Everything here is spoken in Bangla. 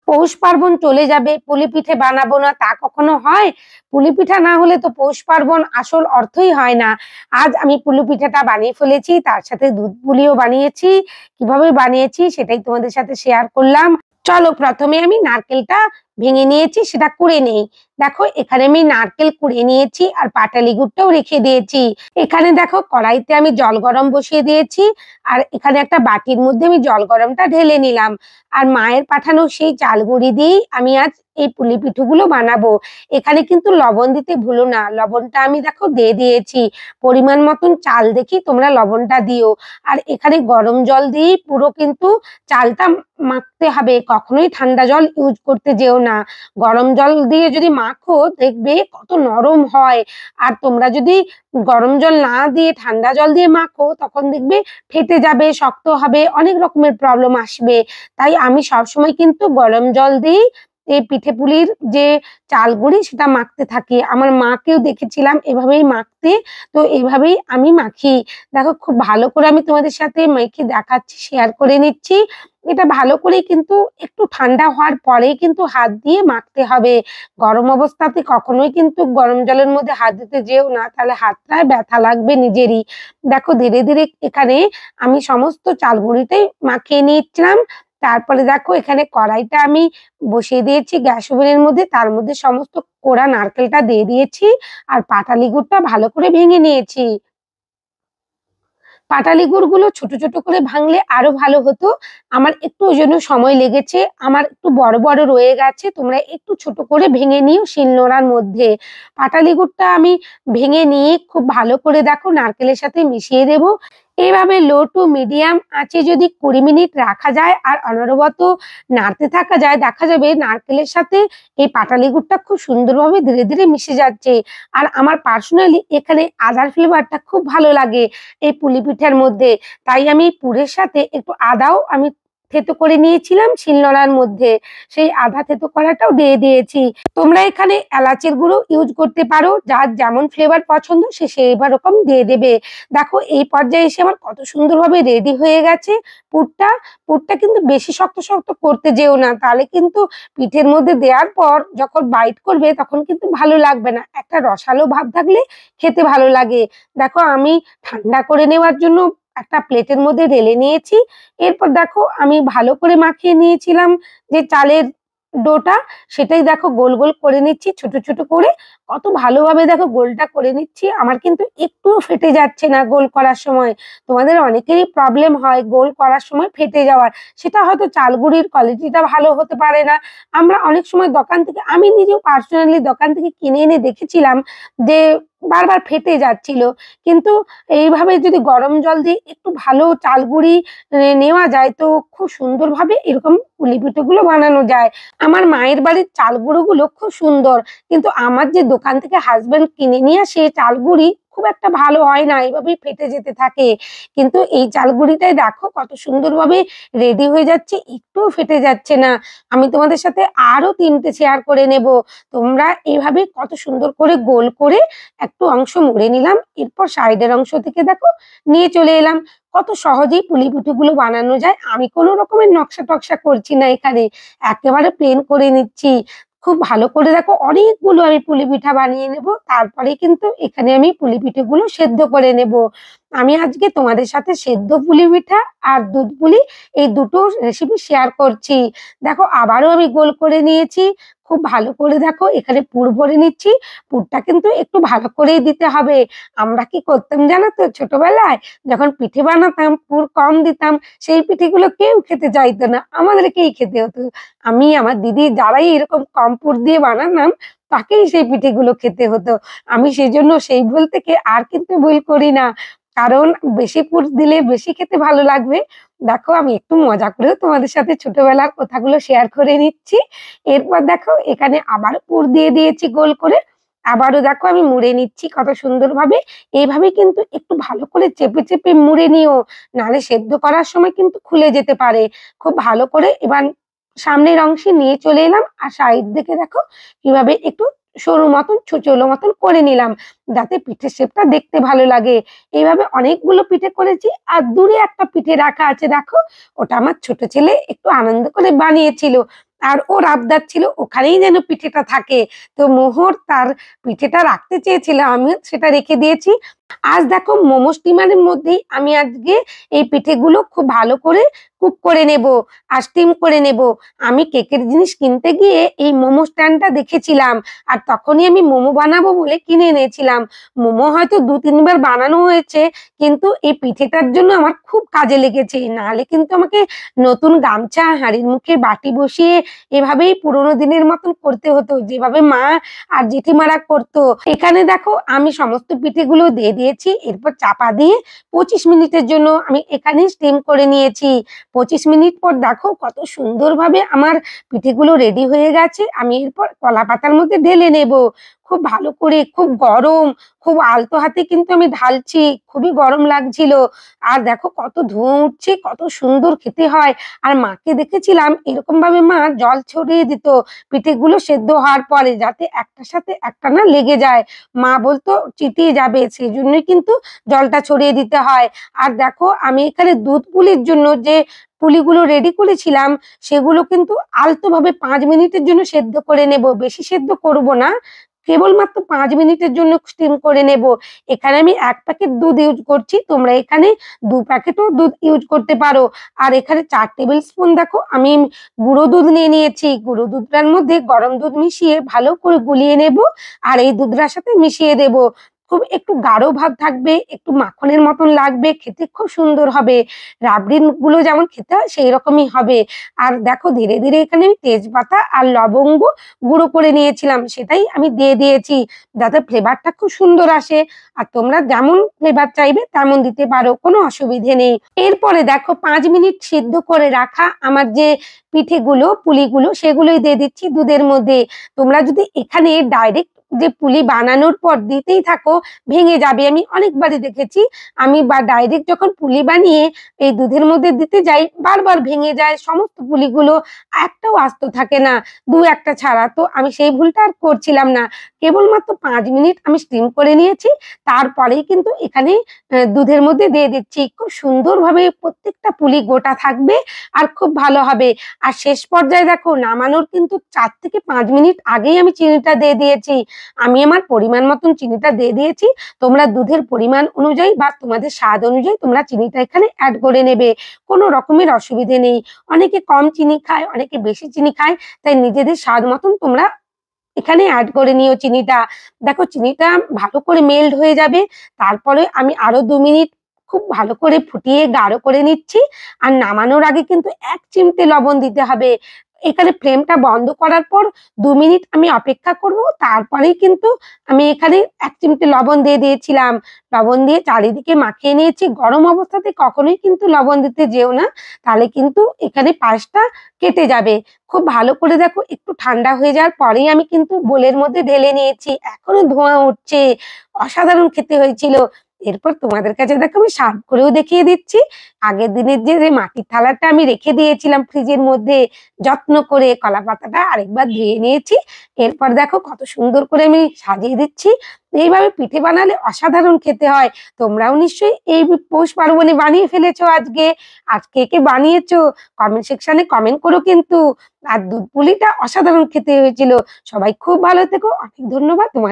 পৌষ পার্বণ চলে যাবে, পুলি পিঠে বানাবো না তা কখনো হয়? পুলি পিঠা না হলে তো পৌষ পার্বণ আসল অর্থই হয় না। আজ আমি পুলি পিঠাটা বানিয়ে ফেলেছি, তার সাথে দুধ পুলিও বানিয়েছি। কিভাবে বানিয়েছি সেটাই তোমাদের সাথে শেয়ার করলাম। চলো প্রথমে আমি নারকেলটা ভেঙে নিয়েছি, সেটা কুড়ে নেই। দেখো এখানে আমি নারকেল কুড়ে নিয়েছি আর পাটালি গুড়টাও রেখে দিয়েছি। এখানে দেখো কড়াইতে আমি জল গরম বসিয়ে দিয়েছি, আর এখানে একটা বাটির মধ্যে আমি জল গরমটা ঢেলে নিলাম। আর মায়ের পাঠানো সেই চাল গুঁড়ি দিয়েই আমি আজ এই পুলি পিঠেগুলো বানাবো। এখানে কিন্তু লবণ দিতে ভুলো না, লবণটা আমি দেখো দিয়ে দিয়েছি। পরিমাণ মতন চাল দেখি তোমরা লবণটা দিও। আর এখানে গরম জল দিয়ে পুরো কিন্তু চালটা মাখতে হবে, কখনোই ঠান্ডা জল ইউজ করতে যেও না। গরম জল দিয়ে যদি মাখো দেখবে কত নরম হয়। আর তোমরা যদি গরম জল না দিয়ে ঠান্ডা জল দিয়ে মাখো তখন দেখবে ফেটে যাবে, শক্ত হবে, অনেক রকমের প্রবলেম আসবে। তাই আমি সবসময় কিন্তু গরম জল দিয়েই এই পিঠে পুলির যে চাল গুঁড়ি সেটা মাখতে থাকি। আমার মাকেও দেখেছিলাম এভাবেই মাখতে, তো এভাবেই আমি মাখি। দেখো খুব ভালো করে আমি তোমাদের সাথে মেখে দেখাচ্ছি, শেয়ার করে নিচ্ছি। এটা ভালো করে কিন্তু একটু ঠান্ডা হওয়ার পরেই কিন্তু হাত দিয়ে মাখতে হবে। গরম অবস্থাতে কখনোই কিন্তু গরম জলের মধ্যে হাত দিতে যেও না, তাহলে হাতটায় ব্যথা লাগবে নিজেরই। দেখো ধীরে ধীরে এখানে আমি সমস্ত চাল গুঁড়িটাই মাখিয়ে নিচ্ছিলাম। তারপরে দেখো এখানে কড়াইটা আমি বসিয়ে দিয়েছি গ্যাস ওভেনের মধ্যে, তার মধ্যে সমস্ত কোড়া নারকেলটা দিয়ে দিয়েছি আর পাটালি গুড়টা ভালো করে ভেঙে নিয়েছি। পাটালি গুড়গুলো ছোট ছোট করে ভাঙলে আরো ভালো হতো। আমার একটু ওই জন্য সময় লেগেছে, আমার একটু বড় বড় রয়ে গেছে। তোমরা একটু ছোট করে ভেঙে নিও শিলনোড়ার মধ্যে। পাটালি গুড়টা আমি ভেঙে নিয়ে খুব ভালো করে দেখো নারকেলের সাথে মিশিয়ে দেব। এইভাবে লো টু মিডিয়াম আঁচে যদি 20 মিনিট রাখা যায় আর অনবরত নাড়তে থাকা যায়, দেখা যাবে নারকেলের সাথে এই পাটালি গুড়টা খুব সুন্দরভাবে ধীরে ধীরে মিশে যাচ্ছে। আর আমার পার্সোনালি এখানে আদার ফ্লেভারটা খুব ভালো লাগে এই পুলি পিঠার মধ্যে। তাই আমি পুরের সাথে একটু আদাও আমি থেতো করে নিয়েছিলাম শিলনোড়ার মধ্যে, সেই আদা থেতো করাটাও দিয়ে দিয়েছি। তোমরা এখানে এলাচের গুঁড়ো ইউজ করতে পারো, যার যেমন ফ্লেভার পছন্দ সে সেইভাবে রকম দিয়ে দেবে। দেখো এই পর্যায়ে এসে আমার কত সুন্দরভাবে রেডি হয়ে গেছে পুরটা। পুরটা কিন্তু বেশি শক্ত শক্ত করতে যেও না, তাহলে কিন্তু পিঠের মধ্যে দেওয়ার পর যখন বাইট করবে তখন কিন্তু ভালো লাগবে না, একটা রসালো ভাব থাকলে খেতে ভালো লাগে। দেখো আমি ঠান্ডা করে নেওয়ার জন্য একটা প্লেটের মধ্যে ঢেলে নিয়েছি। এরপর দেখো আমি ভালো করে মাখিয়ে নিয়েছিলাম যে চালের ডোটা, সেটাই দেখো গোল গোল করে নিচ্ছি ছোট ছোট করে। কত ভালোভাবে দেখো গোলটা করে নিচ্ছি, আমার কিন্তু একটুও ফেটে যাচ্ছে না গোল করার সময়। তোমাদের অনেকেরই প্রবলেম হয় গোল করার সময় ফেটে যাওয়ার, সেটা হয়তো চালগুড়ির কোয়ালিটিটা ভালো হতে পারে না। আমরা অনেক সময় দোকান থেকে, আমি নিজেও পার্সোনালি দোকান থেকে কিনে এনে দেখেছিলাম যে বারবার ফেটে যাচ্ছিল। কিন্তু এইভাবে যদি গরম জল দিয়ে একটু ভালো চাল গুঁড়ি নেওয়া যায় তো খুব সুন্দরভাবে এরকম পুলি পিঠেগুলো বানানো যায়। আমার মায়ের বাড়ির চাল গুঁড়োগুলো খুব সুন্দর, কিন্তু আমার যে দোকান থেকে হাজবেন্ড কিনে নিয়ে আসে চাল গুঁড়ি খুব একটা ভালো হয় না, এইভাবেই ফেটে যেতে থাকে। কিন্তু এই চাল গুঁড়িটাই দেখো কত সুন্দরভাবে রেডি হয়ে যাচ্ছে, একটুও ফেটে যাচ্ছে না। আমি তোমাদের সাথে আরো 3টে শেয়ার করে নেব। তোমরা এইভাবে কত সুন্দর করে গোল করে একটু অংশ মুড়ে নিলাম, এরপর সাইডের অংশ থেকে দেখো নিয়ে চলে এলাম। কত সহজেই পুলি পিঠেগুলো বানানো যায়, আমি কোনো রকমের নকশা টকশা করছি না, এখানে একেবারে প্লেন করে নিচ্ছি। খুব ভালো করে দেখো অনেকগুলো আমি পুলি পিঠা বানিয়ে নেব, তারপরে কিন্তু এখানে আমি পুলি পিঠেগুলো সেদ্ধ করে নেব। আমি আজকে তোমাদের সাথে সেদ্ধ পুলি পিঠা আর দুধ পুলি এই দুটো রেসিপি শেয়ার করছি। দেখো আবারও আমি গোল করে নিয়েছি। খুব ভালো করে দেখো এখানে পুর ভরে নিচ্ছি। পুরটা কিন্তু একটু ভালো করেই দিতে হবে। আমরা কি করতাম জানো তো, ছোটবেলায় যখন পিঠে বানাতাম পুর কম দিতাম, সেই পিঠেগুলো কেউ খেতে চাইতো না, আমাদেরকেই খেতে হতো। আমি আমার দিদি যারাই এরকম কম পুর দিয়ে বানাতাম তাকেই সেই পিঠেগুলো খেতে হতো। আমি সেজন্য সেই ভুল থেকে আর কিন্তু ভুল করি না, কারণ বেশি পুর দিলে বেশি খেতে ভালো লাগবে। দেখো আমি একটু মজা করেও তোমাদের সাথে ছোটবেলার কথাগুলো শেয়ার করে নিচ্ছি। এরপর দেখো এখানে আবার পুর দিয়ে দিয়েছি গোল করে। আবারও দেখো আমি মুড়ে নিচ্ছি কত সুন্দরভাবে। এইভাবে কিন্তু একটু ভালো করে চেপে চেপে মুড়ে নিও, নাহলে সেদ্ধ করার সময় কিন্তু খুলে যেতে পারে। খুব ভালো করে এবার সামনের অংশে নিয়ে চলে এলাম, আর সাইড থেকে দেখো কিভাবে একটু সরু মতন ছোচলো মতন করে নিলাম, যাতে পিঠের শেপটা দেখতে ভালো লাগে। এইভাবে অনেকগুলো পিঠে করেছি। আর দূরে একটা পিঠে রাখা আছে দেখো, ওটা আমার ছোট ছেলে একটু আনন্দ করে বানিয়েছিল। আর ওর আবদার ছিল ওখানেই যেন পিঠেটা থাকে। তো মোহর তার পিঠেটা রাখতে চেয়েছিল, আমিও সেটা রেখে দিয়েছি। আজ দেখো মোমো স্টিমারের মধ্যেই আমি আজকে এই পিঠেগুলো খুব ভালো করে কুক করে নেব আর স্টিম করে নেব। আমি কেকের জিনিস কিনতে গিয়ে এই মোমো স্ট্যান্ডটা দেখেছিলাম, আর তখনই আমি মোমো বানাবো বলে কিনে এনেছিলাম। মোমো হয়তো ২-৩ বার বানানো হয়েছে, কিন্তু এই পিঠেটার জন্য আমার খুব কাজে লেগেছে। নাহলে কিন্তু আমাকে নতুন গামছা, হাঁড়ির মুখে বাটি বসিয়ে এভাবেই পুরোনো দিনের মতন করতে হতো, যেভাবে মা আর জেঠিমারা করতো। এখানে দেখো আমি সমস্ত পিঠেগুলো দিয়ে দিয়েছি, এরপর চাপা দিয়ে ২৫ মিনিটের জন্য আমি এখানে স্টিম করে নিয়েছি। ২৫ মিনিট পর দেখো কত সুন্দরভাবে আমার পিঠেগুলো রেডি হয়ে গেছে। আমি এরপর কলা পাতার মধ্যে ঢেলে নেব। খুব ভালো করে, খুব গরম, খুব আলতো হাতে কিন্তু আমি ঢালছি, খুবই গরম লাগছিল। আর দেখো কত ধোঁয়া উঠছে, কত সুন্দর খেতে হয়। আর মাকে দেখেছিলাম এরকম ভাবে মা জল ছড়িয়ে দিত পিঠেগুলো সেদ্ধ হওয়ার পরে, যাতে একটার সাথে একটা না লেগে যায়। মা বলতো চিটিয়ে যাবে, সেই জন্যই কিন্তু জলটা ছড়িয়ে দিতে হয়। আর দেখো আমি এখানে দুধ পুলির জন্য যে পুলিগুলো রেডি করেছিলাম, সেগুলো কিন্তু আলতোভাবে ৫ মিনিটের জন্য সেদ্ধ করে নেব। বেশি সেদ্ধ করব না, কেবলমাত্র ৫ মিনিটের জন্য স্টিম করে নেব। এখানে আমি ১ প্যাকেট দুধ ইউজ করছি, তোমরা এখানে ২ প্যাকেটও দুধ ইউজ করতে পারো। আর এখানে ৪ টেবিল স্পুন দেখো আমি গুঁড়ো দুধ নিয়ে নিয়েছি। গুঁড়ো দুধটার মধ্যে গরম দুধ মিশিয়ে ভালো করে গুলিয়ে নেব, আর এই দুধটার সাথে মিশিয়ে দেব। খুব একটু গাঢ় ভাব থাকবে, একটু মাখনের মতন লাগবে, খেতে খুব সুন্দর হবে। রাবড়ি গুলো যেমন খেতে হয় সেই রকমই হবে। আর দেখো ধীরে ধীরে এখানে আমি তেজপাতা আর লবঙ্গ গুঁড়ো করে নিয়েছিলাম, সেটাই আমি দিয়ে দিয়েছি, যাতে ফ্লেভারটা খুব সুন্দর আসে। আর তোমরা যেমন ফ্লেভার চাইবে তেমন দিতে পারো, কোনো অসুবিধে নেই। এরপরে দেখো ৫ মিনিট সিদ্ধ করে রাখা আমার যে পিঠেগুলো, পুলিগুলো, সেগুলোই দিয়ে দিচ্ছি দুধের মধ্যে। তোমরা যদি এখানে ডাইরেক্ট যে পুলি বানানোর পর দিতেই থাকো, ভেঙে যাবে। আমি অনেকবারই দেখেছি, আমি বা ডাইরেক্ট যখন পুলি বানিয়ে এই দুধের মধ্যে দিতে যাই, বারবার ভেঙে যায়, সমস্ত পুলিগুলো একটাও আস্ত থাকে না, ২-১টা ছাড়া। তো আমি সেই ভুলটা আর করছিলাম না। কেবলমাত্র ৫ মিনিট আমি স্টিম করে নিয়েছি, তারপরেই কিন্তু এখানে দুধের মধ্যে দিয়ে দিচ্ছি। খুব সুন্দরভাবে প্রত্যেকটা পুলি গোটা থাকবে আর খুব ভালো হবে। আর শেষ পর্যায়ে দেখো নামানোর কিন্তু ৪ থেকে ৫ মিনিট আগেই আমি চিনিটা দিয়ে দিয়েছি। আমি আমার পরিমাণ মতন চিনিটা দিয়ে দিয়েছি। তোমরা দুধের পরিমাণ অনুযায়ী বা তোমাদের স্বাদ অনুযায়ী তোমরা চিনিটা এখানে এড করে নেবে। কোনো রকমের অসুবিধে নেই। অনেকে কম চিনি খায়, অনেকে বেশি চিনি খায়। তাই নিজেদের স্বাদ মতন তোমরা এখানে এড করে নিও চিনিটা। দেখো চিনিটা ভালো করে মেল্ট হয়ে যাবে। তারপরে আমি আরো ২ মিনিট খুব ভালো করে ফুটিয়ে গাঢ় করে নিচ্ছি। আর নামানোর আগে কিন্তু ১ চিমটে লবণ দিতে হবে। এখানে ফ্লেমটা বন্ধ করার পর ২ মিনিট আমি অপেক্ষা করব। তারপরেই কিন্তু আমি এখানে ১ চিমটে লবণ দিয়ে দিয়েছিলাম। লবণ দিয়ে চারিদিকে মাখিয়ে নিয়েছি। গরম অবস্থাতে কখনোই কিন্তু লবণ দিতে যেও না, তাহলে কিন্তু এখানে পায়েসটা কেটে যাবে। খুব ভালো করে দেখো একটু ঠান্ডা হয়ে যাওয়ার পরেই আমি কিন্তু বোলের মধ্যে ঢেলে নিয়েছি। এখনো ধোঁয়া উঠছে। অসাধারণ খেতে হয়েছিল। এরপর তোমাদের কাছে দেখো আমি সার্ভ করেও দেখিয়ে দিচ্ছি। আগের দিনের যে মাটির থালাটা আমি রেখে দিয়েছিলাম ফ্রিজের মধ্যে যত্ন করে, কলা পাতাটা আরেকবার ধুয়ে নিয়েছি। এরপর দেখো কত সুন্দর করে আমি সাজিয়ে দিচ্ছি। এইভাবে পিঠে বানালে অসাধারণ খেতে হয়। তোমরাও নিশ্চয়ই এই পৌষ পার্বণে বানিয়ে ফেলেছো আজকে। আর কে কে বানিয়েছো কমেন্ট সেকশনে কমেন্ট করো কিন্তু। আর দুধ পুলিটা অসাধারণ খেতে হয়েছিল। সবাই খুব ভালো থেকো। অনেক ধন্যবাদ তোমার।